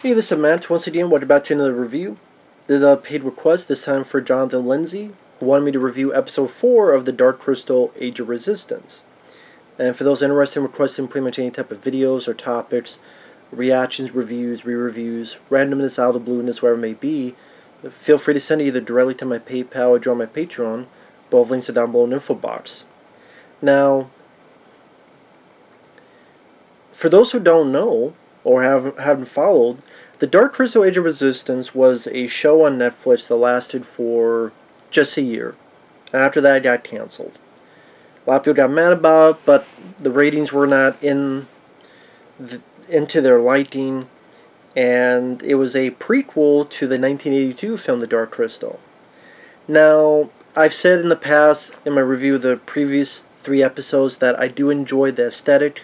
Hey, this is Matt. Once again, welcome back to another review. This is a paid request, this time for Jonathan Lindsey, who wanted me to review episode 4 of the Dark Crystal Age of Resistance. And for those interested in requesting pretty much any type of videos or topics, reactions, reviews, re-reviews, randomness, out of the blueness, whatever it may be, feel free to send it either directly to my PayPal or join my Patreon. Both links are down below in the info box. Now, for those who don't know, or haven't followed, The Dark Crystal Age of Resistance was a show on Netflix that lasted for just a year. And after that, it got canceled. A lot of people got mad about it, but the ratings were not into their liking, and it was a prequel to the 1982 film The Dark Crystal. Now, I've said in the past, in my review of the previous 3 episodes, that I do enjoy the aesthetic.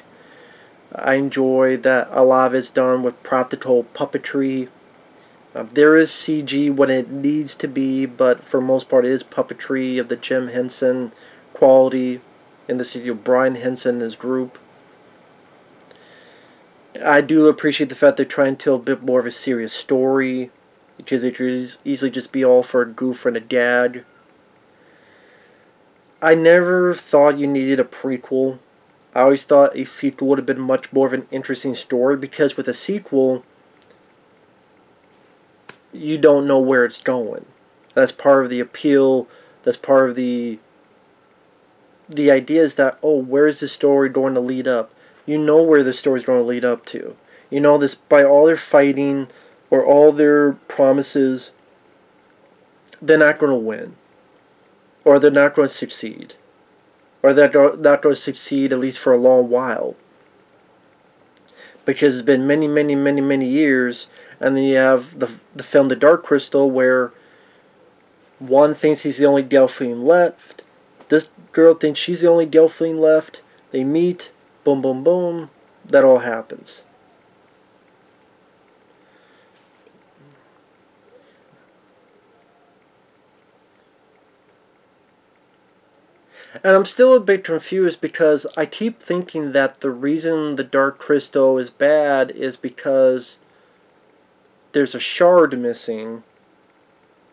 I enjoy that a lot of it's done with practical puppetry. There is CG when it needs to be, but for the most part it is puppetry of the Jim Henson quality, in this video Brian Henson and his group. I do appreciate the fact they're trying to tell a bit more of a serious story, because it could easily just be all for a goof and a gag. I never thought you needed a prequel. I always thought a sequel would have been much more of an interesting story, because with a sequel, you don't know where it's going. That's part of the appeal. That's part of the idea is that, oh, where is the story going to lead up? You know where the story's going to lead up to. You know this by all their fighting or all their promises, they're not going to win. Or they're not going to succeed. Or they're not going to succeed at least for a long while. Because it's been many years, and then you have the film The Dark Crystal, where one thinks he's the only Delphine left. This girl thinks she's the only Delphine left. They meet, boom, boom, boom. That all happens. And I'm still a bit confused, because I keep thinking that the reason the Dark Crystal is bad is because there's a shard missing.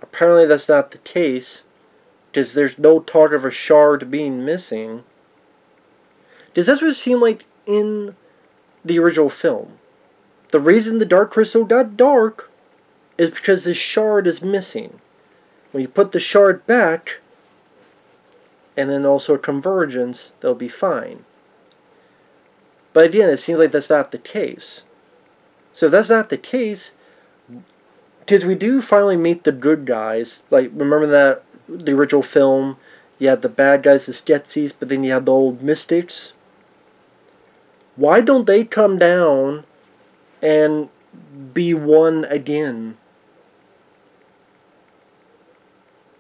Apparently that's not the case, because there's no talk of a shard being missing. Does that what it seem like in the original film? The reason the Dark Crystal got dark is because this shard is missing. When you put the shard back, and then also a convergence, they'll be fine. But again, it seems like that's not the case. So if that's not the case, because we do finally meet the good guys. Like, remember that the original film, you had the bad guys, the Skeksis, but then you had the old mystics. Why don't they come down and be one again?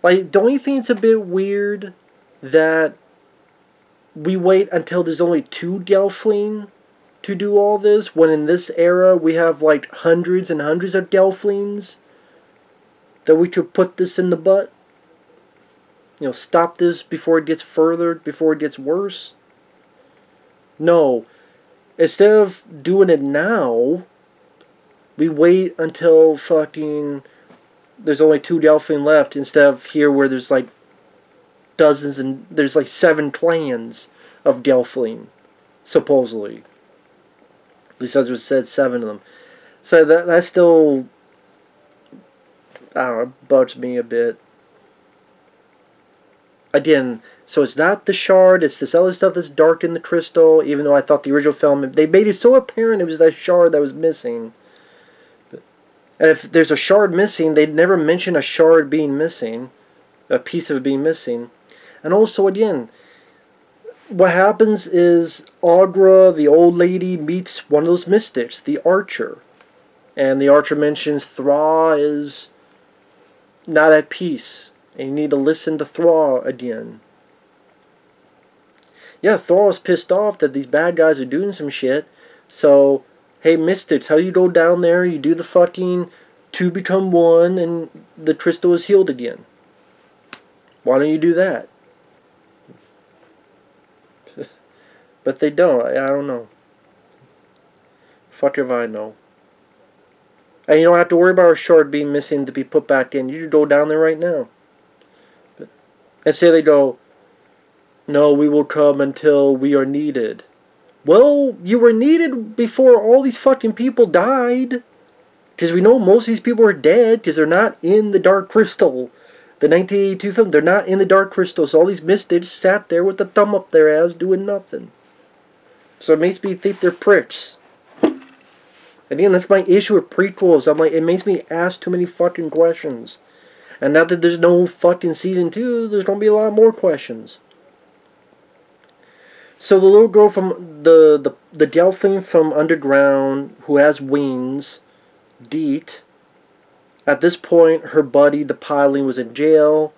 Like, don't you think it's a bit weird that we wait until there's only 2 Delphine to do all this, when in this era we have like hundreds and hundreds of Delphines that we could put this in the butt? You know, stop this before it gets further, before it gets worse? No. Instead of doing it now, we wait until fucking there's only 2 Delphine left, instead of here where there's like dozens, and there's like 7 clans of Delphine, supposedly. At least as it said, 7 of them. So that still, I don't know, bugs me a bit. Again, so it's not the shard, it's this other stuff that's dark in the crystal, even though I thought the original film, they made it so apparent it was that shard that was missing. And if there's a shard missing, they'd never mention a shard being missing, a piece of it being missing. And also, again, what happens is Agra, the old lady, meets one of those mystics, the Archer. And the Archer mentions Thra is not at peace, and you need to listen to Thra again. Yeah, Thra is pissed off that these bad guys are doing some shit, so, hey mystics, how you go down there, you do the fucking 2 become 1, and the crystal is healed again. Why don't you do that? But they don't. I don't know. Fuck if I know. And you don't have to worry about a shard being missing to be put back in. You just go down there right now. And say they go, no, we will come until we are needed. Well, you were needed before all these fucking people died. Because we know most of these people are dead because they're not in the Dark Crystal. The 1982 film, they're not in the Dark Crystal. So all these mystics sat there with the thumb up their ass doing nothing. So it makes me think they're pricks. Again, that's my issue with prequels. I'm like, it makes me ask too many fucking questions. And now that there's no fucking season 2, there's going to be a lot more questions. So the little girl from the Gelfling from Underground who has wings, Deet, at this point her buddy, the Piling, was in jail.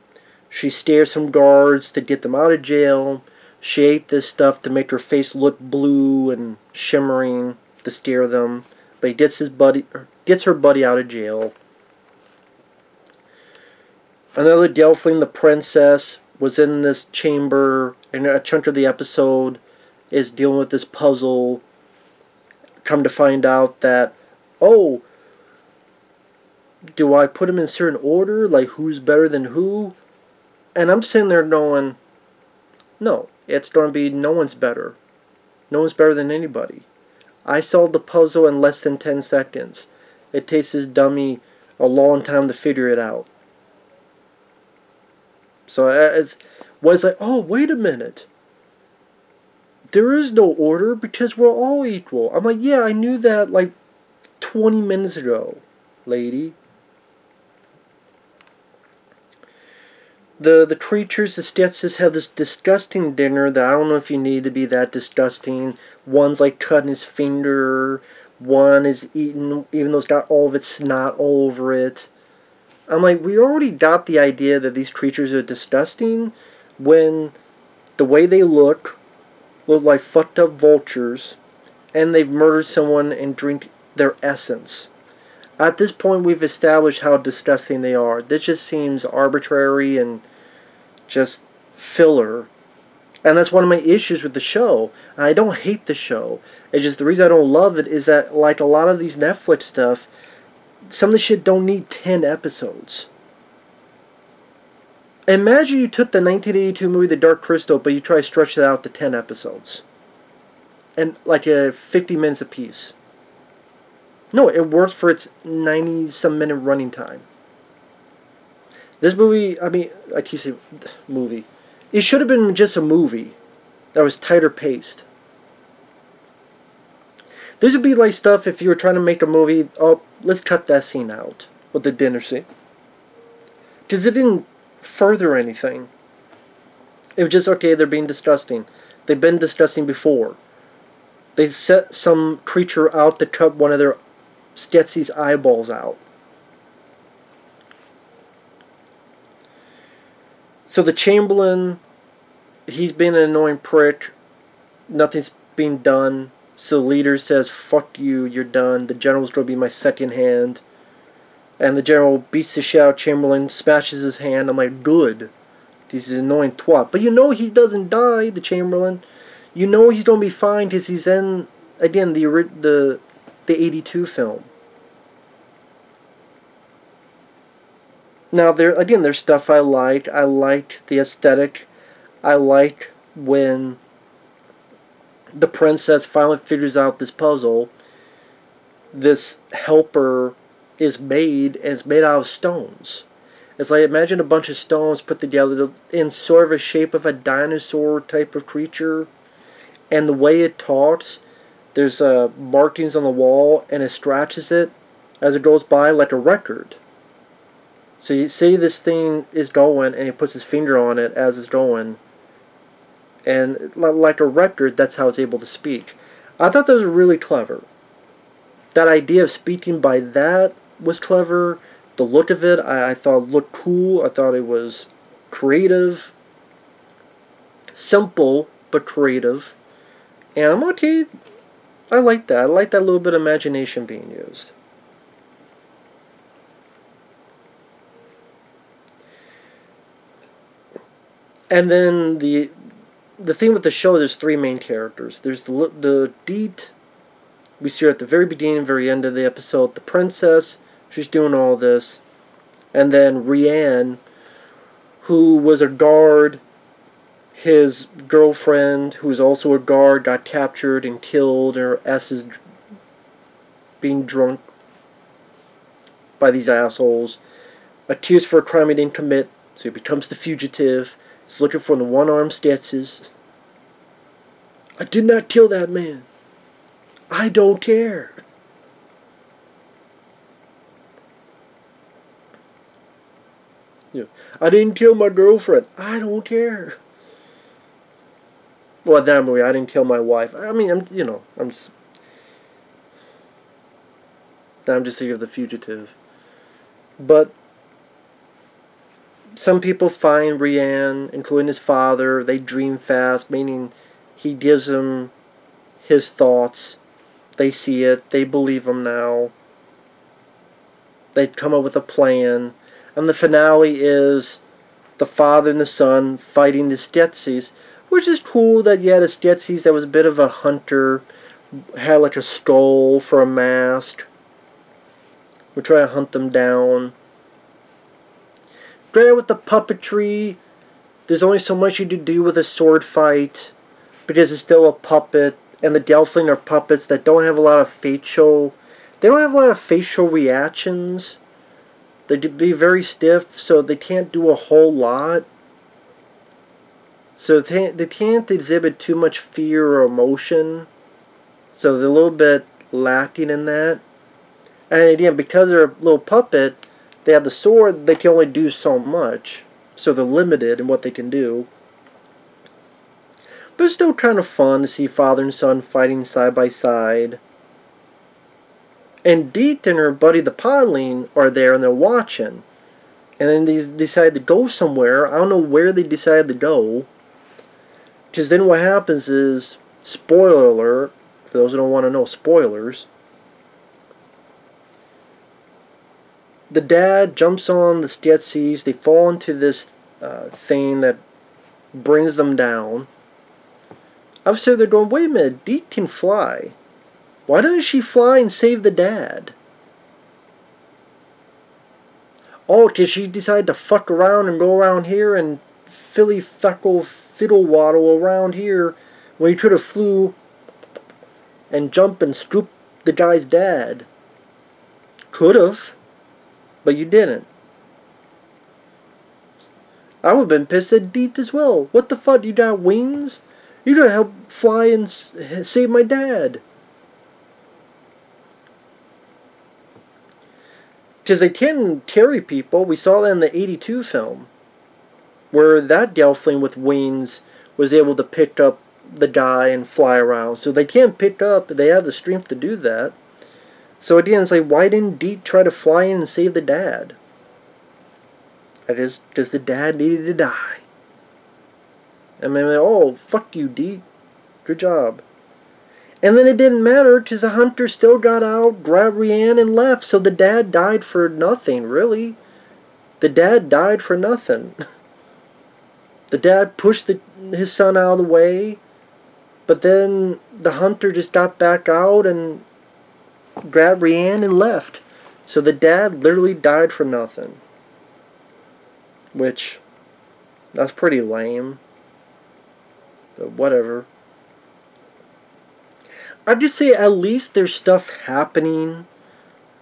She stares some guards to get them out of jail. She ate this stuff to make her face look blue and shimmering to scare them. But he gets her buddy out of jail. Another Gelfling, the princess, was in this chamber, and a chunk of the episode is dealing with this puzzle. Come to find out that, oh, do I put them in certain order? Like, who's better than who? And I'm sitting there going, no, it's going to be no one's better. No one's better than anybody. I solved the puzzle in less than 10 seconds. It takes this dummy a long time to figure it out. So it was like, oh, wait a minute. There is no order because we're all equal. I'm like, yeah, I knew that like 20 minutes ago, lady. The creatures, the Stetses, have this disgusting dinner that I don't know if you need to be that disgusting. One's like cutting his finger. One is eating, even though it's got all of its snot all over it. I'm like, we already got the idea that these creatures are disgusting when the way they look like fucked up vultures, and they've murdered someone and drink their essence. At this point, we've established how disgusting they are. This just seems arbitrary and just filler. And that's one of my issues with the show. I don't hate the show. It's just the reason I don't love it is that, like a lot of these Netflix stuff, some of the shit don't need 10 episodes. Imagine you took the 1982 movie The Dark Crystal, but you try to stretch it out to 10 episodes. And like 50 minutes apiece. No, it works for its 90-some minute running time. This movie, I mean, I keep saying movie. It should have been just a movie that was tighter paced. This would be like stuff if you were trying to make a movie, oh, let's cut that scene out with the dinner scene. Because it didn't further anything. It was just, okay, they're being disgusting. They've been disgusting before. They set some creature out to cut one of their Stetsy's eyeballs out. So the Chamberlain, he's been an annoying prick. Nothing's being done. So the leader says, fuck you, you're done. The general's going to be my second hand. And the general beats the shit out of Chamberlain, smashes his hand. I'm like, good. He's an annoying twat. But you know he doesn't die, the Chamberlain. You know he's going to be fine because he's in, again, the 82 film. Now, there's stuff I like. I like the aesthetic. I like when the princess finally figures out this puzzle. This helper is made, and it's made out of stones. It's like, imagine a bunch of stones put together in sort of a shape of a dinosaur type of creature. And the way it talks, there's markings on the wall, and it scratches it as it goes by like a record. So you see this thing is going, and he puts his finger on it as it's going. And like a record, that's how it's able to speak. I thought that was really clever. That idea of speaking by that was clever. The look of it, I thought looked cool. I thought it was creative. Simple, but creative. And I'm okay. I like that. I like that little bit of imagination being used. And then the thing with the show, there's three main characters. There's the Deet, we see her at the very beginning and very end of the episode. The princess, She's doing all this. And then Rianne, who was a guard, his girlfriend, who was also a guard, got captured and killed, and her ass is being drunk by these assholes. Accused for a crime he didn't commit, so he becomes the fugitive. He's looking for the one-armed Stetzes. I did not kill that man. I don't care. I didn't kill my girlfriend. I don't care. Well, that movie, I didn't kill my wife. I mean, I'm just thinking of the fugitive. But some people find Rianne, including his father. They dream fast, meaning he gives them his thoughts. They see it. They believe him now. They come up with a plan. And the finale is the father and the son fighting the Stetzes, which is cool that, yeah, the Stetzes, that was a bit of a hunter, had like a skull for a mask. We're trying to hunt them down. Great with the puppetry. There's only so much you can do with a sword fight, because it's still a puppet, and the Delphine are puppets that don't have a lot of facial... They don't have a lot of facial reactions. They'd be very stiff, so they can't do a whole lot. So they can't exhibit too much fear or emotion. So they're a little bit lacking in that. And again, because they're a little puppet, they have the sword, they can only do so much. So they're limited in what they can do. But it's still kind of fun to see father and son fighting side by side. And Deet and her buddy the Podling are there and they're watching. And then they decide to go somewhere. I don't know where they decided to go. Because then what happens is, spoiler alert, for those who don't want to know spoilers, the dad jumps on the Stetzes. They fall into this thing that brings them down. I was sitting there going, wait a minute, Deet can fly. Why doesn't she fly and save the dad? Oh, because she decided to fuck around and go around here and fiddle waddle around here when he could have flew and jump and scoop the guy's dad. Could have, but you didn't. I would have been pissed at Deet as well. What the fuck? You got wings? You gotta help fly and save my dad. Because they can carry people. We saw that in the 82 film. Where that Delphine with wings was able to pick up the guy and fly around. So they can pick up. They have the strength to do that. So again, it's like, why didn't Deet try to fly in and save the dad? Because the dad needed to die. I mean, oh, fuck you, Deet. Good job. And then it didn't matter because the hunter still got out, grabbed Rianne, and left. So the dad died for nothing, really. The dad died for nothing. The dad pushed his son out of the way. But then the hunter just got back out and grabbed Rianne and left. So the dad literally died for nothing. Which, that's pretty lame. But whatever. I'd just say at least there's stuff happening.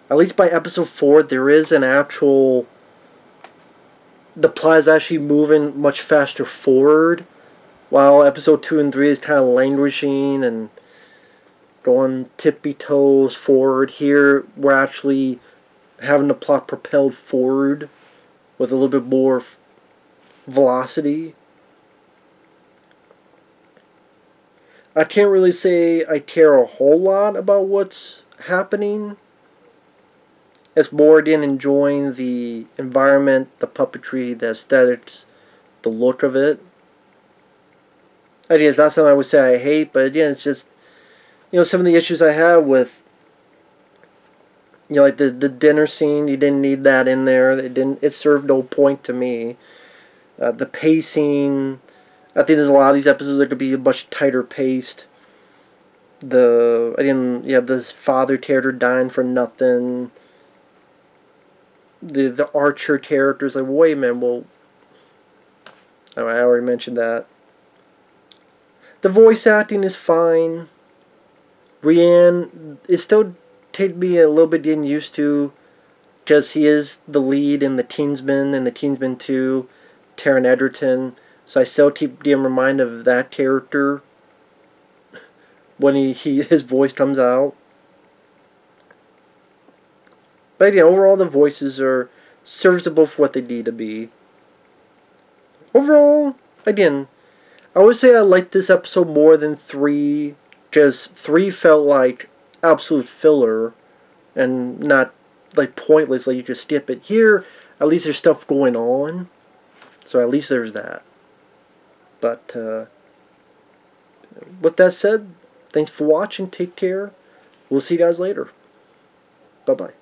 At least by episode 4, there is an actual... The plot is actually moving much faster forward. While episode 2 and 3 is kind of languishing and going tippy-toes forward. Here, we're actually having the plot propelled forward with a little bit more velocity. I can't really say I care a whole lot about what's happening. It's more than enjoying the environment, the puppetry, the aesthetics, the look of it. I guess that's something I would say I hate, but again, it's just, some of the issues I have with, like the dinner scene, you didn't need that in there. It served no point to me. The pacing, I think there's a lot of these episodes that could be much tighter paced. This father character dying for nothing. the Archer characters. Like, wait a minute, well, I already mentioned that. The voice acting is fine. Brienne, it still takes me a little bit getting used to, because he is the lead in the Teensman and the Teensman 2, Taron Egerton. So I still keep getting reminded of that character when his voice comes out. But again, overall the voices are serviceable for what they need to be. Overall, again, I would say I liked this episode more than 3, because 3 felt like absolute filler and not like pointless, like you just skip it. Here, at least there's stuff going on, so at least there's that. But with that said, thanks for watching, take care, we'll see you guys later. Bye bye.